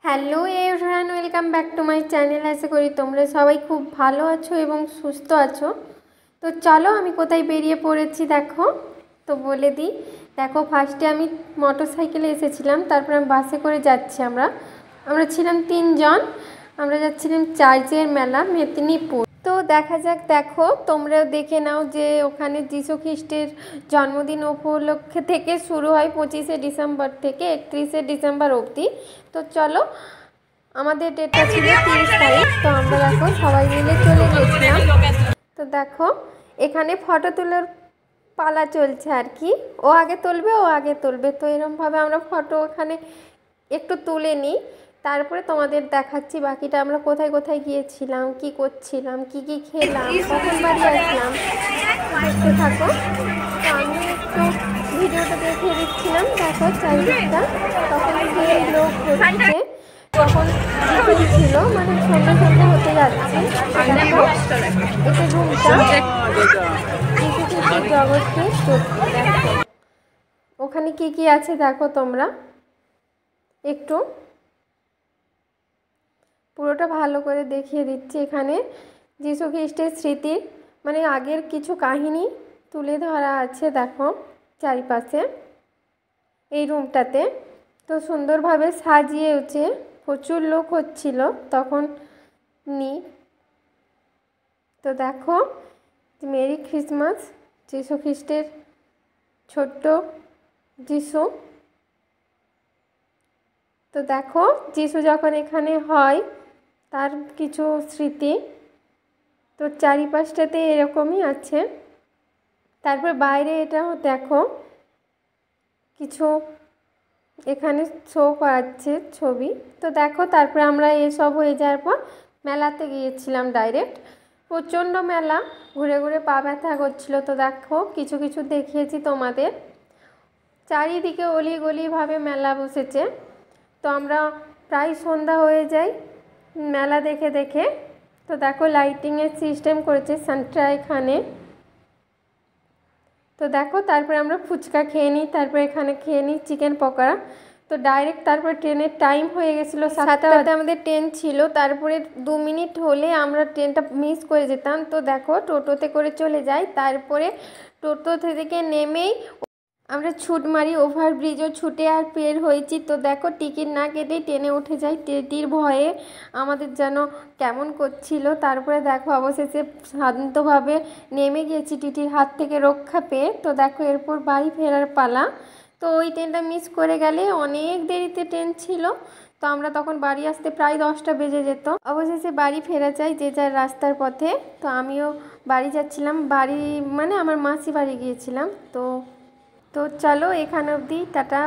Hello everyone, welcome back to my channel. আশা করি তোমরা সবাই খুব ভালো আছো এবং সুস্থ আছো। তো চলো আমি কোথায় বেরিয়ে পড়েছি দেখো। তো বলে দিই, দেখো ফার্স্টে আমি মোটর সাইকেলে এসেছিলাম, তারপর আমি বাসে করে যাচ্ছি। আমরা ছিলাম 3 জন। আমরা যাচ্ছিলাম চার্চের মেলা মেদিনীপুর। তো দেখা যাক, দেখো তোমরাও দেখে নাও যে ওখানে যীশু খ্রিস্টের জন্মদিন উপলক্ষে থেকে শুরু হয় 25শে ডিসেম্বর থেকে 31শে ডিসেম্বর অবধি। তো চলো, আমাদের ডেটটা ছিল 30 তারিখ। তো আমরা দেখো সবাই মিলে চলে গেছিলাম। তো দেখো এখানে ফটো তোলার পালা চলছে আর কি, ও আগে তুলবে। তো এরকমভাবে আমরা ফটো এখানে একটু তুলে নিই, তারপরে তোমাদের দেখাচ্ছি বাকিটা। আমরা কোথায় কোথায় গিয়েছিলাম, কি করছিলাম, কি কি খেলাম, কখন বাড়ি আসলাম, দেখতে থাকো। তো আমি একটু ভিডিওটা দেখিয়ে দিচ্ছিলাম। দেখো চারিদিকটা তখন সেই লোক হচ্ছে, তখন বিকেল ছিল, মানে সন্ধ্যা সন্ধ্যা হতে যাচ্ছে। দেখো এটা রুমটা জগৎকে দেখো ওখানে কি কি আছে দেখো তোমরা একটু পুরোটা ভালো করে দেখিয়ে দিচ্ছি। এখানে যীশু খ্রিস্টের স্মৃতির মানে আগের কিছু কাহিনী তুলে ধরা আছে দেখো চারিপাশে এই রুমটাতে। তো সুন্দরভাবে সাজিয়েছে, প্রচুর লোক হচ্ছিল তখন তো দেখো মেরি ক্রিসমাস, যীশু খ্রিস্টের ছোট্ট যীশু। তো দেখো যীশু যখন এখানে হয় তার কিছু স্মৃতি। তো চারিপাশটাতে এরকমই আছে। তারপর বাইরে এটাও দেখো কিছু এখানে শো করাচ্ছে ছবি। তো দেখো তারপরে আমরা এসব হয়ে যাওয়ার পর মেলাতে গিয়েছিলাম ডাইরেক্ট। প্রচণ্ড মেলা, ঘুরে ঘুরে পা ব্যথা করছিলো। তো দেখো কিছু কিছু দেখিয়েছি তোমাদের। চারিদিকে অলি গলিভাবে মেলা বসেছে। তো আমরা প্রায় সন্ধ্যা হয়ে যায় মেলা দেখে দেখে। তো দেখো লাইটিংয়ের সিস্টেম করেছে সান্ট্রা এখানে। তো দেখো তারপরে আমরা ফুচকা খেয়ে নিই, তারপরে এখানে খেয়ে নিই চিকেন পকোড়া। তো ডাইরেক্ট তারপরে ট্রেনের টাইম হয়ে গেছিলো 7টাতে আমাদের ট্রেন ছিল। তারপরে 2 মিনিট হলে আমরা ট্রেনটা মিস করে যেতাম। তো দেখো টোটোতে করে চলে যাই, তারপরে টোটো থেকে নেমেই আমরা ছুট মারি, ওভারব্রিজও ছুটে আর পের হয়েছি। তো দেখো টিকিট না কেটেই ট্রেনে উঠে যাই। টিটির ভয়ে আমাদের যেন কেমন করছিল। তারপরে দেখো অবশেষে শান্তভাবে নেমে গিয়েছি টিটির হাত থেকে রক্ষা পেয়ে। তো দেখো এরপর বাড়ি ফেরার পালা। তো ওই ট্রেনটা মিস করে গেলে অনেক দেরিতে ট্রেন ছিল। তো আমরা তখন বাড়ি আসতে প্রায় 10টা বেজে যেত। অবশেষে বাড়ি ফেরা যায় যে যার রাস্তার পথে। তো আমিও বাড়ি যাচ্ছিলাম, বাড়ি মানে আমার মাসি বাড়ি গিয়েছিলাম। তো চলো এখান অবধি, টাটা।